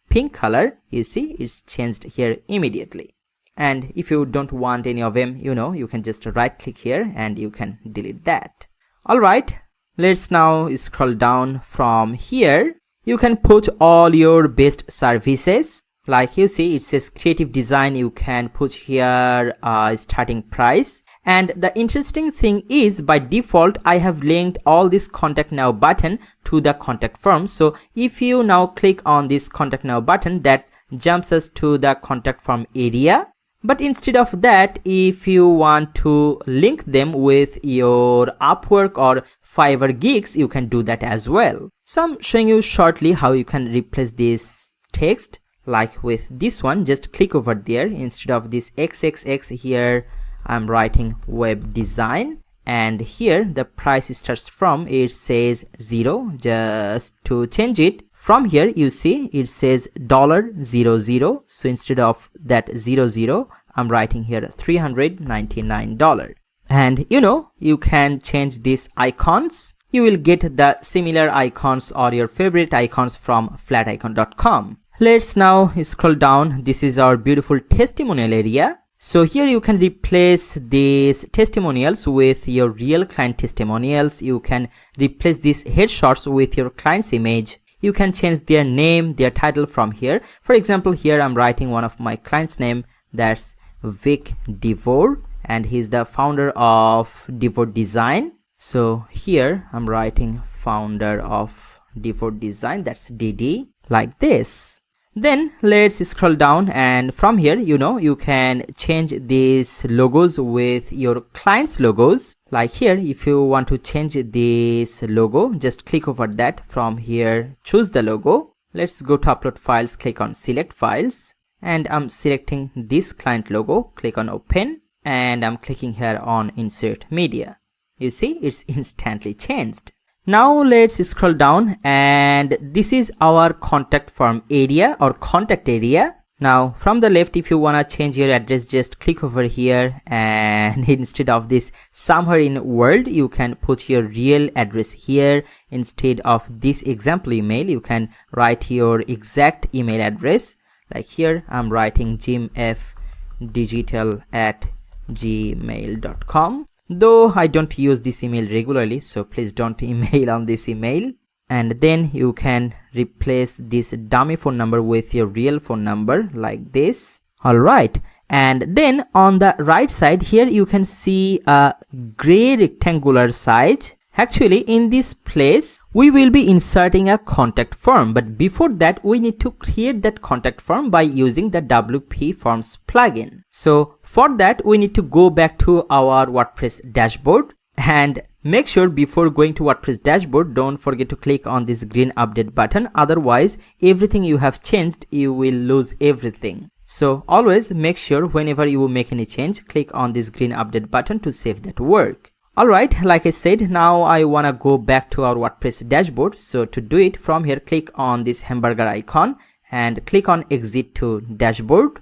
pink color, you see it's changed here immediately. And if you don't want any of them, you can just right click here and you can delete that. Alright, let's now scroll down. From here you can put all your best services. Like you see it says creative design, you can put here starting price. And the interesting thing is, by default I have linked all this contact now button to the contact form. So if you now click on this contact now button, that jumps us to the contact form area. But instead of that, if you want to link them with your Upwork or Fiverr gigs, you can do that as well. So I'm showing you shortly how you can replace this text. Like with this one, just click over there. Instead of this XXX here, I'm writing web design, and here the price starts from, it says 0. Just to change it, from here you see it says $00. So instead of that 00, I'm writing here $399. And you can change these icons. You will get the similar icons or your favorite icons from flaticon.com. Let's now scroll down. This is our beautiful testimonial area. So here you can replace these testimonials with your real client testimonials. You can replace these headshots with your client's image. You can change their name, their title from here. For example, here I'm writing one of my clients' name, that's Vic Devore, and he's the founder of Devore Design. So here I'm writing founder of Devore Design, that's DD, like this. Then let's scroll down, and from here you can change these logos with your client's logos. Like here, if you want to change this logo, just click over that. From here choose the logo. Let's go to upload files, click on select files, and I'm selecting this client logo. Click on open, and I'm clicking here on insert media. You see it's instantly changed. Now let's scroll down, and this is our contact form area or contact area. Now from the left, if you want to change your address, just click over here, and instead of this somewhere in world, you can put your real address here. Instead of this example email, you can write your exact email address. Like here I'm writing jimfdigital@gmail.com. Though I don't use this email regularly, so please don't email on this email. And then you can replace this dummy phone number with your real phone number like this. Alright, And then on the right side here you can see a gray rectangular size. Actually, in this place we will be inserting a contact form, but before that we need to create that contact form by using the WP Forms plugin. So for that we need to go back to our WordPress dashboard, and make sure before going to WordPress dashboard, don't forget to click on this green update button. Otherwise, everything you have changed, you will lose everything. So always make sure whenever you make any change, click on this green update button to save that work. Alright, like I said, now I wanna go back to our WordPress dashboard. So to do it, from here click on this hamburger icon and click on exit to dashboard.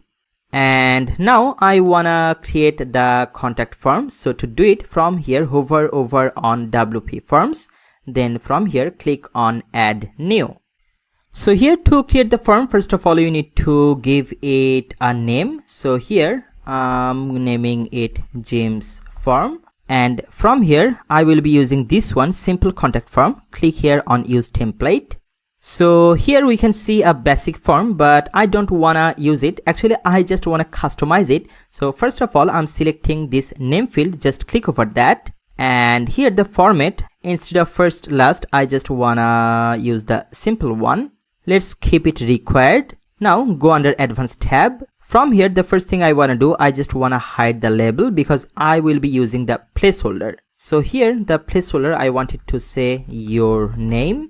And now I wanna create the contact form. So to do it, from here hover over on WP Forms, then from here click on add new. So here to create the form, first of all you need to give it a name. So here I'm naming it James form, and from here I will be using this one, simple contact form. Click here on use template. So here we can see a basic form, but I don't wanna use it. Actually, I just wanna customize it. So first of all, I'm selecting this name field, just click over that. And here the format, instead of first last, I just wanna use the simple one. Let's keep it required. Now go under advanced tab. From here, the first thing I wanna do, I just wanna hide the label because I will be using the placeholder. So here the placeholder, I want it to say your name.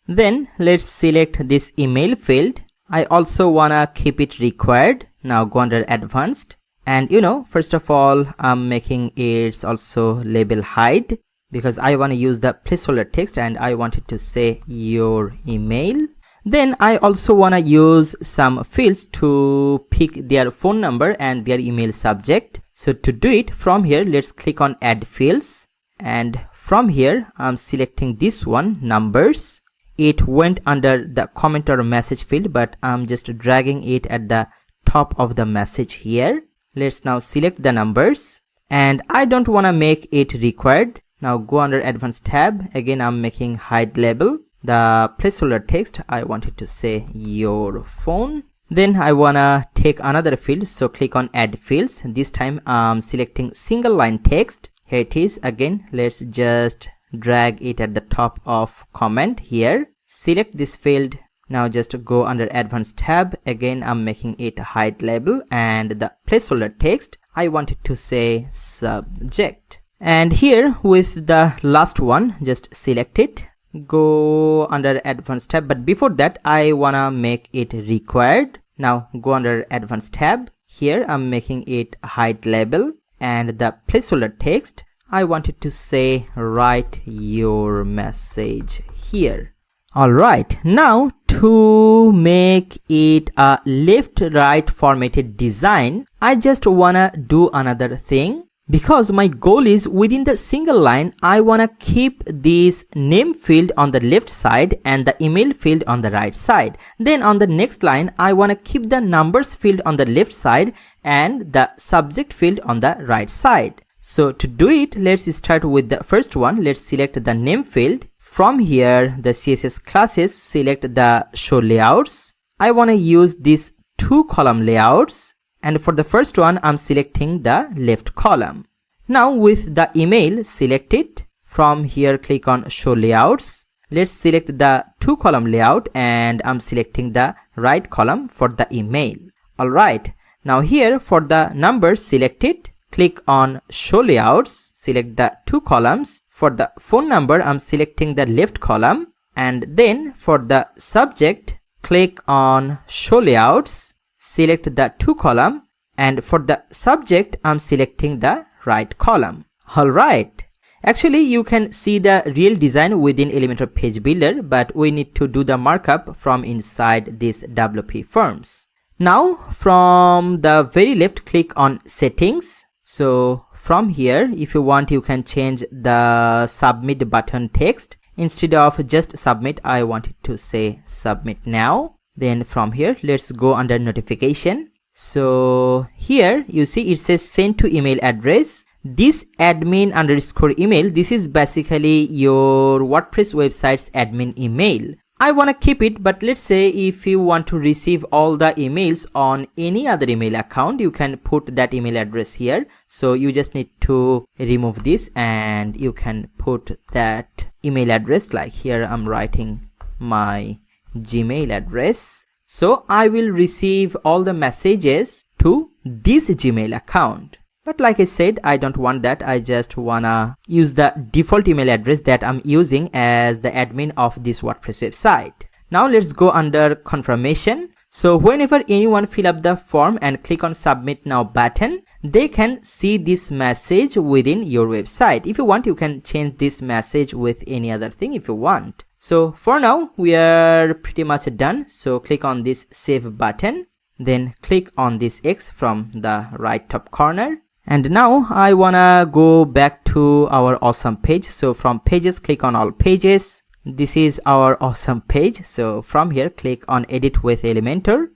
Then let's select this email field. I also wanna keep it required. Now go under advanced, and first of all I'm making it also label hide because I wanna use the placeholder text and I want it to say your email. Then I also wanna use some fields to pick their phone number and their email subject. So to do it, from here let's click on add fields, and from here I'm selecting this one, numbers. It went under the comment or message field, but I'm just dragging it at the top of the message here. Let's now select the numbers, and I don't want to make it required. Now go under advanced tab. Again, I'm making hide label. The placeholder text, I want it to say your phone. Then I wanna take another field, so click on add fields. This time I'm selecting single line text. Here it is. Again, let's just drag it at the top of comment here. Select this field. Now just go under advanced tab. Again, I'm making it hide label, and the placeholder text, I want it to say subject. And here with the last one, just select it. Go under advanced tab, but before that I wanna make it required. Now go under advanced tab. Here I'm making it hide label, and the placeholder text, I want it to say write your message here. Alright, now to make it a left right formatted design, I just wanna do another thing. Because my goal is within the single line, I wanna keep this name field on the left side and the email field on the right side. Then on the next line, I wanna keep the numbers field on the left side and the subject field on the right side. So to do it, let's start with the first one. Let's select the name field. From here, the CSS classes, select the show layouts. I wanna use these 2 column layouts. And for the first one, I'm selecting the left column. Now with the email, select it. From here, click on show layouts. Let's select the 2 column layout, and I'm selecting the right column for the email. Alright, now here for the numbers, select it. Click on show layouts, select the 2 columns. For the phone number, I'm selecting the left column. And then for the subject, click on show layouts. Select the 2 column, and for the subject I'm selecting the right column. Alright, actually you can see the real design within Elementor page builder, but we need to do the markup from inside this WP Forms. Now from the very left, click on settings. So from here, if you want, you can change the submit button text. Instead of just submit, I want it to say submit now. Then from here, let's go under notification. So here you see it says send to email address. This admin underscore email, this is basically your WordPress website's admin email. I want to keep it, but let's say if you want to receive all the emails on any other email account, you can put that email address here. So you just need to remove this and you can put that email address, like here I'm writing my Gmail address. So I will receive all the messages to this Gmail account. But like I said, I don't want that. I just wanna use the default email address that I'm using as the admin of this WordPress website. Now let's go under confirmation. So whenever anyone fill up the form and click on submit now button, they can see this message within your website. If you want, you can change this message with any other thing if you want. So for now, we are pretty much done. So click on this save button, then click on this X from the right top corner. And now I wanna go back to our awesome page. So from pages, click on all pages. This is our awesome page. So from here, click on edit with Elementor.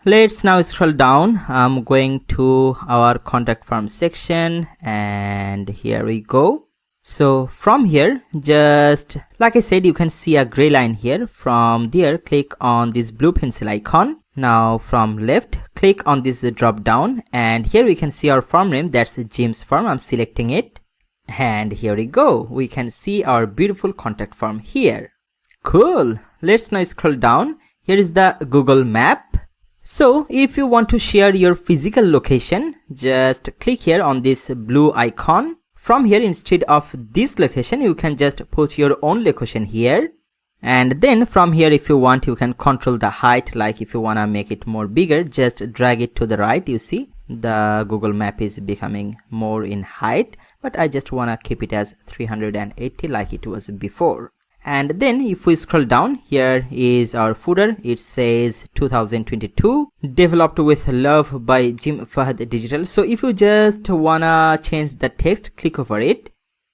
Let's now scroll down. I'm going to our contact form section and here we go. So from here, just like I said, you can see a gray line here. From there, click on this blue pencil icon. Now from left, click on this drop down and here we can see our form name, that's Jim's form. I'm selecting it and here we go. We can see our beautiful contact form here. Cool. Let's now scroll down. Here is the Google map. So if you want to share your physical location, just click here on this blue icon. From here, instead of this location, you can just put your own location here. And then from here, if you want, you can control the height. Like if you want to make it more bigger, just drag it to the right. You see the Google map is becoming more in height, but I just want to keep it as 380 like it was before. And then if we scroll down, here is our footer. It says 2022 developed with love by Jim Fahad Digital. So if you just wanna change the text, click over it.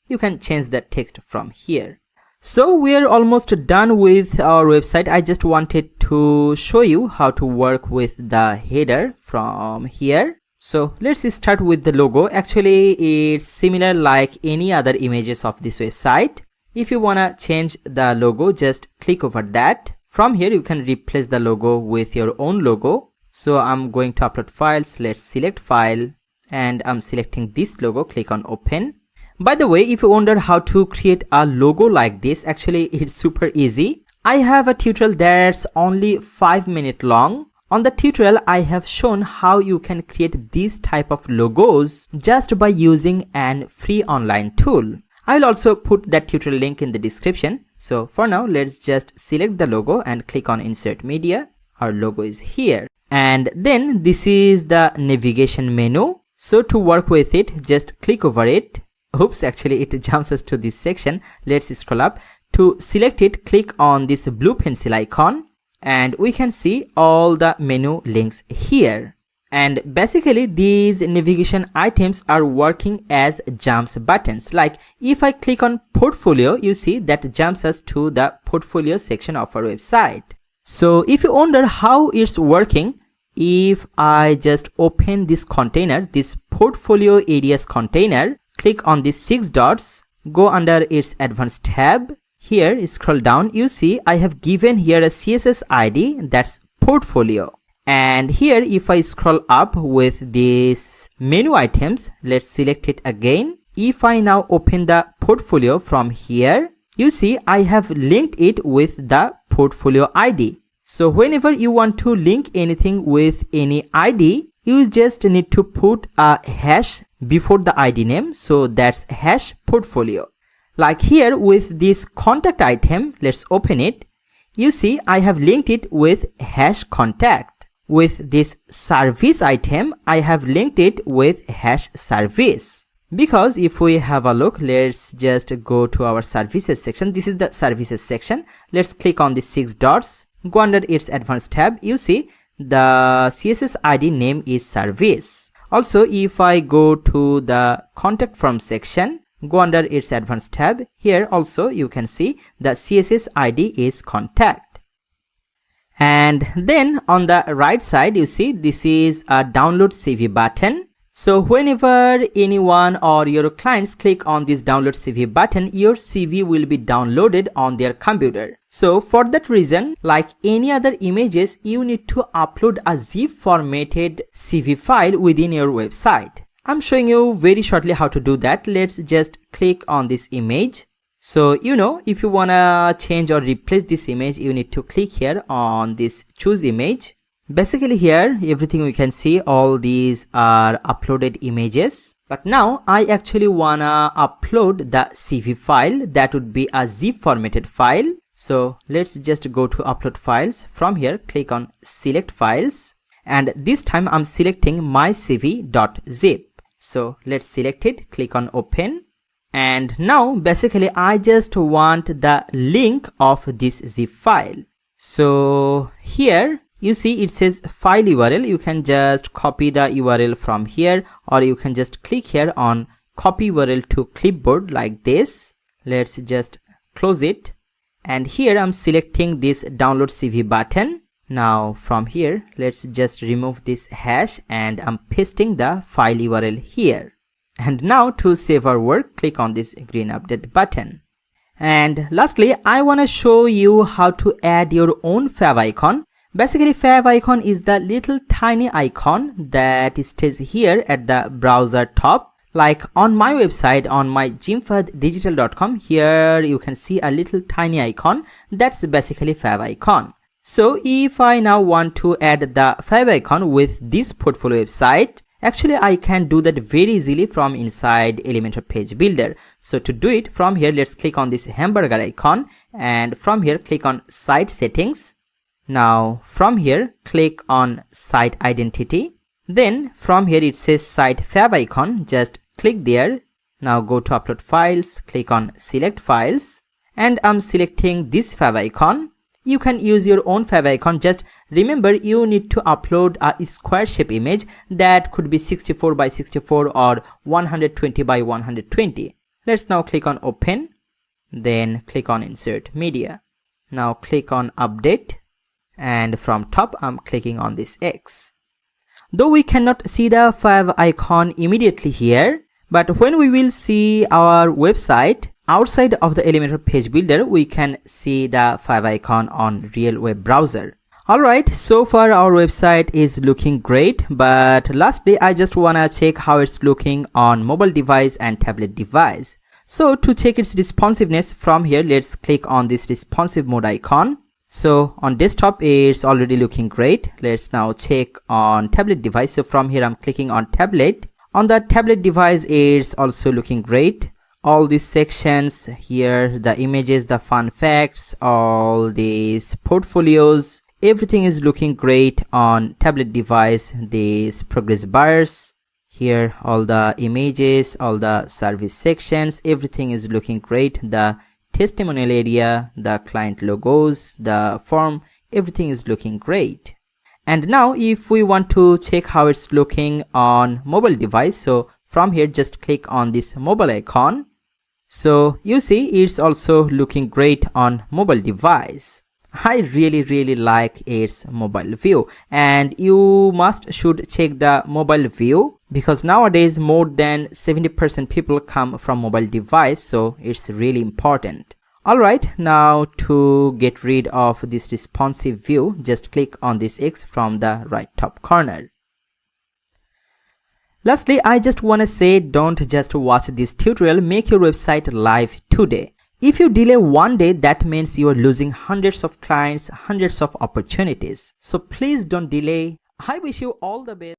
You can change the text from here. So we're almost done with our website. I just wanted to show you how to work with the header from here. So let's start with the logo. Actually, it's similar like any other images of this website. If you wanna change the logo, just click over that. From here, you can replace the logo with your own logo. So I'm going to upload files. Let's select file and I'm selecting this logo. Click on open. By the way, if you wonder how to create a logo like this, actually it's super easy. I have a tutorial that's only 5 minutes long. On the tutorial, I have shown how you can create these type of logos just by using an free online tool. I will also put that tutorial link in the description. So for now, let's just select the logo and click on insert media. Our logo is here. And then this is the navigation menu. So to work with it, just click over it. Oops, actually it jumps us to this section. Let's scroll up. To select it, click on this blue pencil icon and we can see all the menu links here. And basically these navigation items are working as jumps buttons. Like if I click on portfolio, you see that jumps us to the portfolio section of our website. So if you wonder how it's working, if I just open this container, this portfolio areas container, click on these 6 dots, go under its advanced tab. Here scroll down, you see I have given here a CSS ID that's portfolio. And here if I scroll up with these menu items, let's select it again. If I now open the portfolio from here, you see I have linked it with the portfolio ID. So whenever you want to link anything with any ID, you just need to put a hash before the ID name. So that's hash portfolio. Like here with this contact item, let's open it. You see I have linked it with hash contact. With this service item, I have linked it with hash service. Because if we have a look, let's just go to our services section. This is the services section. Let's click on the 6 dots, go under its advanced tab. You see the CSS ID name is service. Also, if I go to the contact form section, go under its advanced tab. Here also you can see the CSS ID is contact. And then on the right side, you see this is a download CV button. So whenever anyone or your clients click on this download CV button, your CV will be downloaded on their computer. So for that reason, like any other images, you need to upload a zip formatted CV file within your website. I'm showing you very shortly how to do that. Let's just click on this image. So if you wanna change or replace this image, you need to click here on this choose image. Basically here everything we can see, all these are uploaded images, but now I actually wanna upload the CV file. That would be a zip formatted file. So let's just go to upload files. From here click on select files, and this time I'm selecting my cv.zip. So let's select it, click on open, and now basically I just want the link of this zip file. So here you see it says file URL. You can just copy the URL from here, or you can just click here on copy URL to clipboard like this. Let's just close it, and here I'm selecting this download CV button. Now from here let's just remove this hash, and I'm pasting the file URL here. And now to save our work, click on this green update button. And lastly, I want to show you how to add your own fav icon. Basically, fav icon is the little tiny icon that stays here at the browser top. Like on my website, on my gymfaddigital.com, here you can see a little tiny icon. That's basically fav icon. So if I now want to add the fav icon with this portfolio website, actually I can do that very easily from inside Elementor page builder. So to do it, from here let's click on this hamburger icon, and from here click on site settings. Now from here click on site identity, then from here it says site fav icon, just click there. Now go to upload files, click on select files, and I'm selecting this fav icon. You can use your own fav icon. Just remember you need to upload a square shape image that could be 64 by 64 or 120 by 120. Let's now click on open, then click on insert media. Now click on update, and from top I'm clicking on this X. Though we cannot see the fav icon immediately here, but when we will see our website outside of the Elementor page builder, we can see the fav icon on real web browser. Alright, so far our website is looking great, but lastly I just wanna check how it's looking on mobile device and tablet device. So to check its responsiveness, from here let's click on this responsive mode icon. So on desktop it's already looking great. Let's now check on tablet device. So from here I'm clicking on tablet. On the tablet device it's also looking great. All these sections here, the images, the fun facts, all these portfolios, everything is looking great on tablet device. These progress bars here, all the images, all the service sections, everything is looking great. The testimonial area, the client logos, the form, everything is looking great. And now if we want to check how it's looking on mobile device, so from here just click on this mobile icon. So you see it's also looking great on mobile device. I really like its mobile view, and you should check the mobile view, because nowadays more than 70% people come from mobile device, so it's really important. Alright, now to get rid of this responsive view, just click on this X from the right top corner. Lastly, I just want to say, don't just watch this tutorial, make your website live today. If you delay one day, that means you are losing hundreds of clients, hundreds of opportunities. So please don't delay. I wish you all the best.